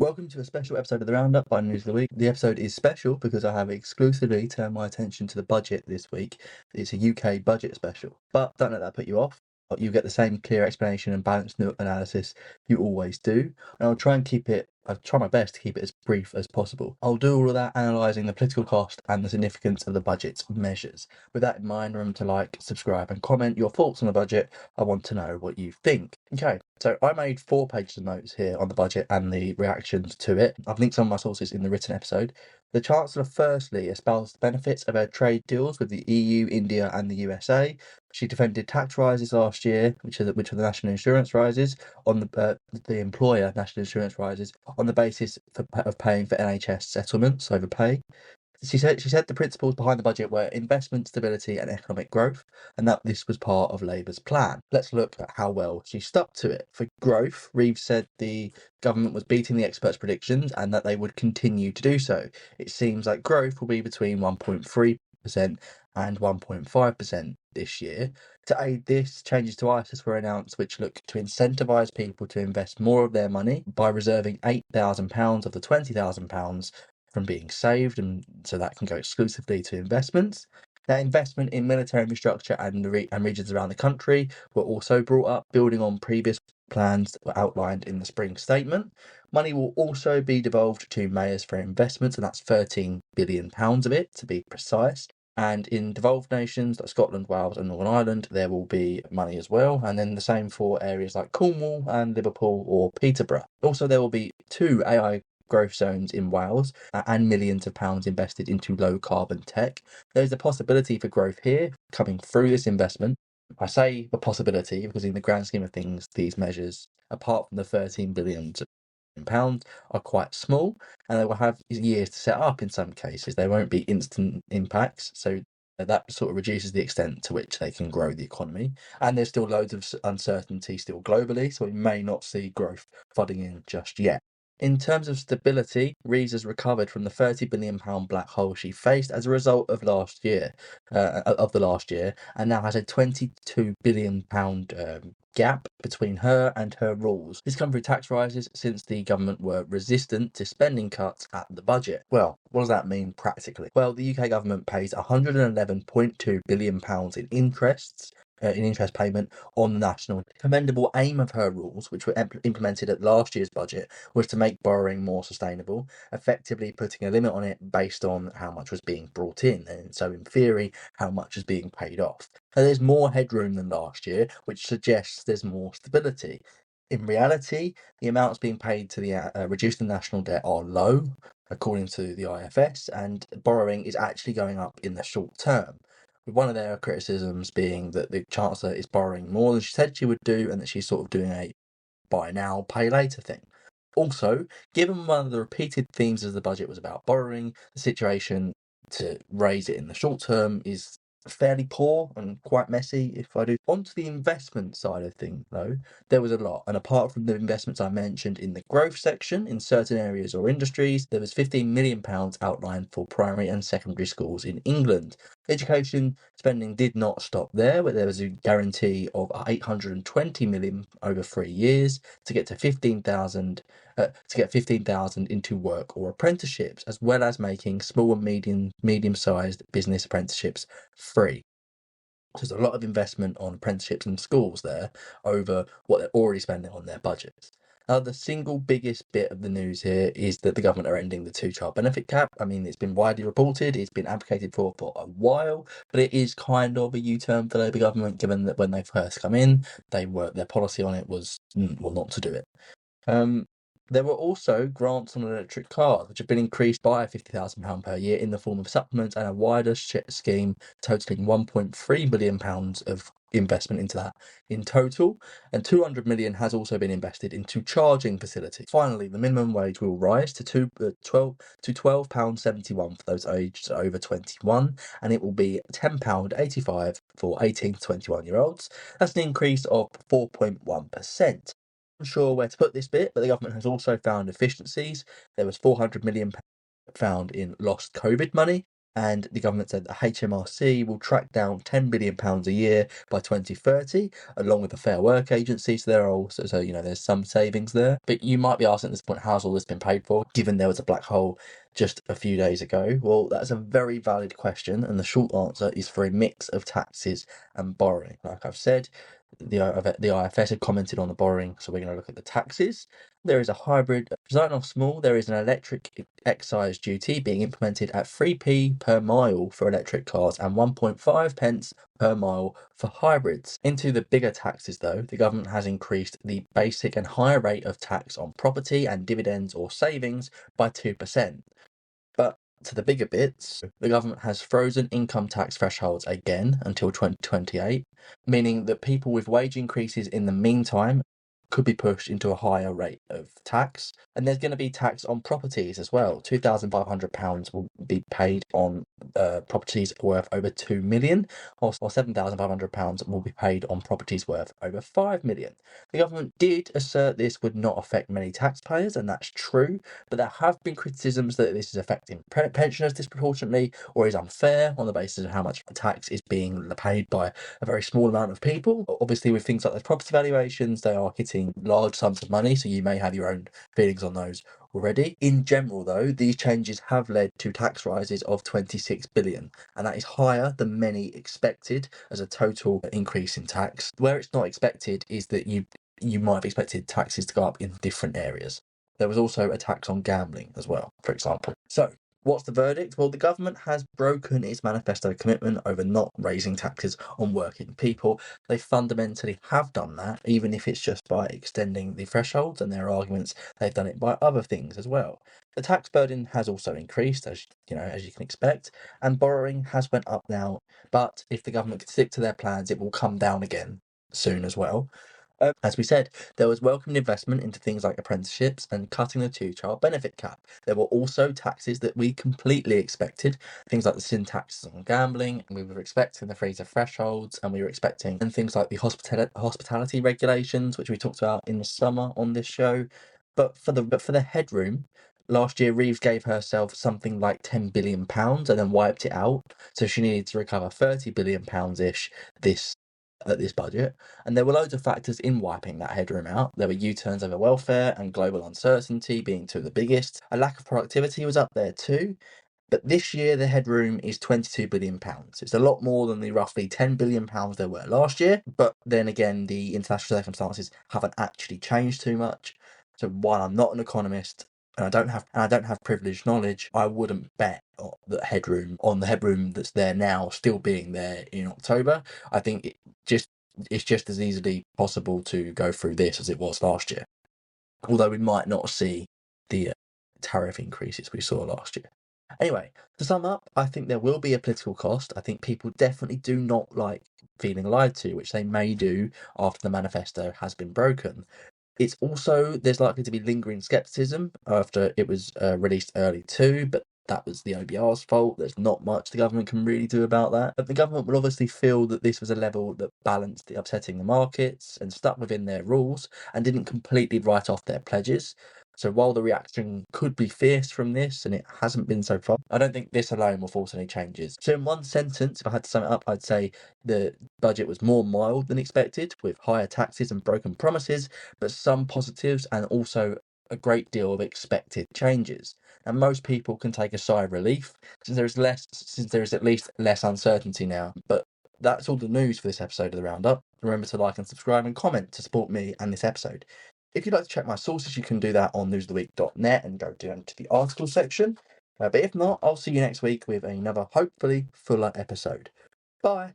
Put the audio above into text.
Welcome to a special episode of the Roundup by News of the Week. The episode is special because I have exclusively turned my attention to the budget this week. It's a UK budget special. But don't let that put you off. You get the same clear explanation and balanced analysis you always do. And I'll try my best to keep it as brief as possible. I'll do all of that analysing the political cost and the significance of the budget's measures. With that in mind, remember to like, subscribe and comment your thoughts on the budget. I want to know what you think. Okay, so I made 4 pages of notes here on the budget and the reactions to it. I've linked some of my sources in the written episode. The Chancellor firstly espoused the benefits of her trade deals with the EU, India and the USA. She defended tax rises last year, which are the national insurance rises, on the employer national insurance rises, on the basis of paying for NHS settlements over pay. She said the principles behind the budget were investment, stability and economic growth, and that this was part of Labour's plan. Let's look at how well she stuck to it. For growth, Reeves said the government was beating the experts' predictions and that they would continue to do so. It seems like growth will be between 1.3% and 1.5% this year. To aid this, changes to ISAs were announced which look to incentivise people to invest more of their money by reserving £8,000 of the £20,000 from being saved, and so that can go exclusively to investments. That investment in military infrastructure and regions around the country were also brought up, building on previous plans that were outlined in the spring statement. Money will also be devolved to mayors for investments, and that's £13 billion of it, to be precise. And in devolved nations like Scotland, Wales and Northern Ireland, there will be money as well. And then the same for areas like Cornwall and Liverpool or Peterborough. Also, there will be 2 AI growth zones in Wales and millions of pounds invested into low carbon tech. There's a possibility for growth here coming through this investment. I say the possibility because in the grand scheme of things, these measures, apart from the £13 billion, are quite small and they will have years to set up in some cases. They won't be instant impacts, so that sort of reduces the extent to which they can grow the economy. And there's still loads of uncertainty still globally, so we may not see growth flooding in just yet. In terms of stability, Reeves has recovered from the £30 billion black hole she faced as a result of the last year, and now has a £22 billion gap between her and her rules. This comes through tax rises since the government were resistant to spending cuts at the budget. Well, what does that mean practically? Well, the UK government pays £111.2 billion in interest payment on the national. The commendable aim of her rules, which were implemented at last year's budget, was to make borrowing more sustainable, effectively putting a limit on it based on how much was being brought in, and so in theory, how much is being paid off. And there's more headroom than last year, which suggests there's more stability. In reality, the amounts being paid to reduce the national debt are low, according to the IFS, and borrowing is actually going up in the short term, with one of their criticisms being that the Chancellor is borrowing more than she said she would do and that she's sort of doing a buy now, pay later thing. Also, given one of the repeated themes of the budget was about borrowing, the situation to raise it in the short term is fairly poor and quite messy, if I do. Onto the investment side of things, though, there was a lot. And apart from the investments I mentioned in the growth section in certain areas or industries, there was £15 million outlined for primary and secondary schools in England. Education spending did not stop there, but there was a guarantee of £820 million over 3 years to get to 15,000 into work or apprenticeships, as well as making small and medium-sized business apprenticeships free. So there's a lot of investment on apprenticeships and schools there over what they're already spending on their budgets. Now, the single biggest bit of the news here is that the government are ending the 2-child benefit cap. I mean, it's been widely reported, it's been advocated for a while, but it is kind of a U-turn for the Labour government, given that when they first come in, their policy on it was, not to do it. There were also grants on electric cars, which have been increased by £50,000 per year in the form of supplements and a wider scheme totaling £1.3 billion of investment into that in total, and £200 million has also been invested into charging facilities. Finally, the minimum wage will rise to £12.71 for those aged over 21, and it will be £10.85 for 18 to 21-year-olds. That's an increase of 4.1%. Unsure where to put this bit, but the government has also found efficiencies. There was £400 million found in lost COVID money, And the government said that HMRC will track down £10 billion a year by 2030, along with the Fair Work Agency. So there are also, there's some savings there. But you might be asking at this point, how's all this been paid for, given there was a black hole just a few days ago? Well, that's a very valid question, and the short answer is for a mix of taxes and borrowing. Like I've said, the IFS had commented on the borrowing, so we're going to look at the taxes. There is a hybrid, starting off small, there is an electric excise duty being implemented at 3p per mile for electric cars and 1.5 pence per mile for hybrids. Into the bigger taxes though, the government has increased the basic and higher rate of tax on property and dividends or savings by 2%. But to the bigger bits, the government has frozen income tax thresholds again until 2028, meaning that people with wage increases in the meantime could be pushed into a higher rate of tax. And there's going to be tax on properties as well. £2,500 will be paid on properties worth over 2 million, or £7,500 will be paid on properties worth over 5 million. The government did assert this would not affect many taxpayers, and that's true, but there have been criticisms that this is affecting pensioners disproportionately or is unfair on the basis of how much tax is being paid by a very small amount of people. Obviously, with things like those property valuations, they are hitting large sums of money, so you may have your own feelings on those already. In general, though, these changes have led to tax rises of 26 billion, and that is higher than many expected as a total increase in tax. Where it's not expected is that you might have expected taxes to go up in different areas. There was also a tax on gambling as well, for example. So, what's the verdict? Well, the government has broken its manifesto commitment over not raising taxes on working people. They fundamentally have done that, even if it's just by extending the thresholds, and their arguments they've done it by other things as well. The tax burden has also increased, as you can expect, and borrowing has went up now. But if the government can stick to their plans, it will come down again soon as well. As we said, there was welcomed investment into things like apprenticeships and cutting the two-child benefit cap. There were also taxes that we completely expected, things like the sin taxes on gambling, and we were expecting the freezer thresholds, and we were expecting things like the hospitality regulations, which we talked about in the summer on this show. But for the headroom, last year Reeves gave herself something like £10 billion and then wiped it out. So she needed to recover £30 billion ish this budget, and there were loads of factors in wiping that headroom out. There were U-turns over welfare and global uncertainty being two of the biggest. A lack of productivity was up there too. But this year, the headroom is £22 billion. It's a lot more than the roughly £10 billion there were last year. But then again, the international circumstances haven't actually changed too much. So while I'm not an economist and I don't have privileged knowledge, I wouldn't bet on the headroom that's there now still being there in October. I think it's just as easily possible to go through this as it was last year. Although we might not see the tariff increases we saw last year. Anyway, to sum up, I think there will be a political cost. I think people definitely do not like feeling lied to, which they may do after the manifesto has been broken. It's also, there's likely to be lingering scepticism after it was released early too, but that was the OBR's fault. There's not much the government can really do about that. But the government will obviously feel that this was a level that balanced the upsetting the markets and stuck within their rules and didn't completely write off their pledges. So while the reaction could be fierce from this, and it hasn't been so far, I don't think this alone will force any changes. So in one sentence, if I had to sum it up, I'd say the budget was more mild than expected, with higher taxes and broken promises, but some positives and also a great deal of expected changes. And most people can take a sigh of relief since there is at least less uncertainty now. But that's all the news for this episode of the Roundup. Remember to like and subscribe and comment to support me and this episode. If you'd like to check my sources, you can do that on newsoftheweek.net and go down to the article section. But if not, I'll see you next week with another hopefully fuller episode. Bye.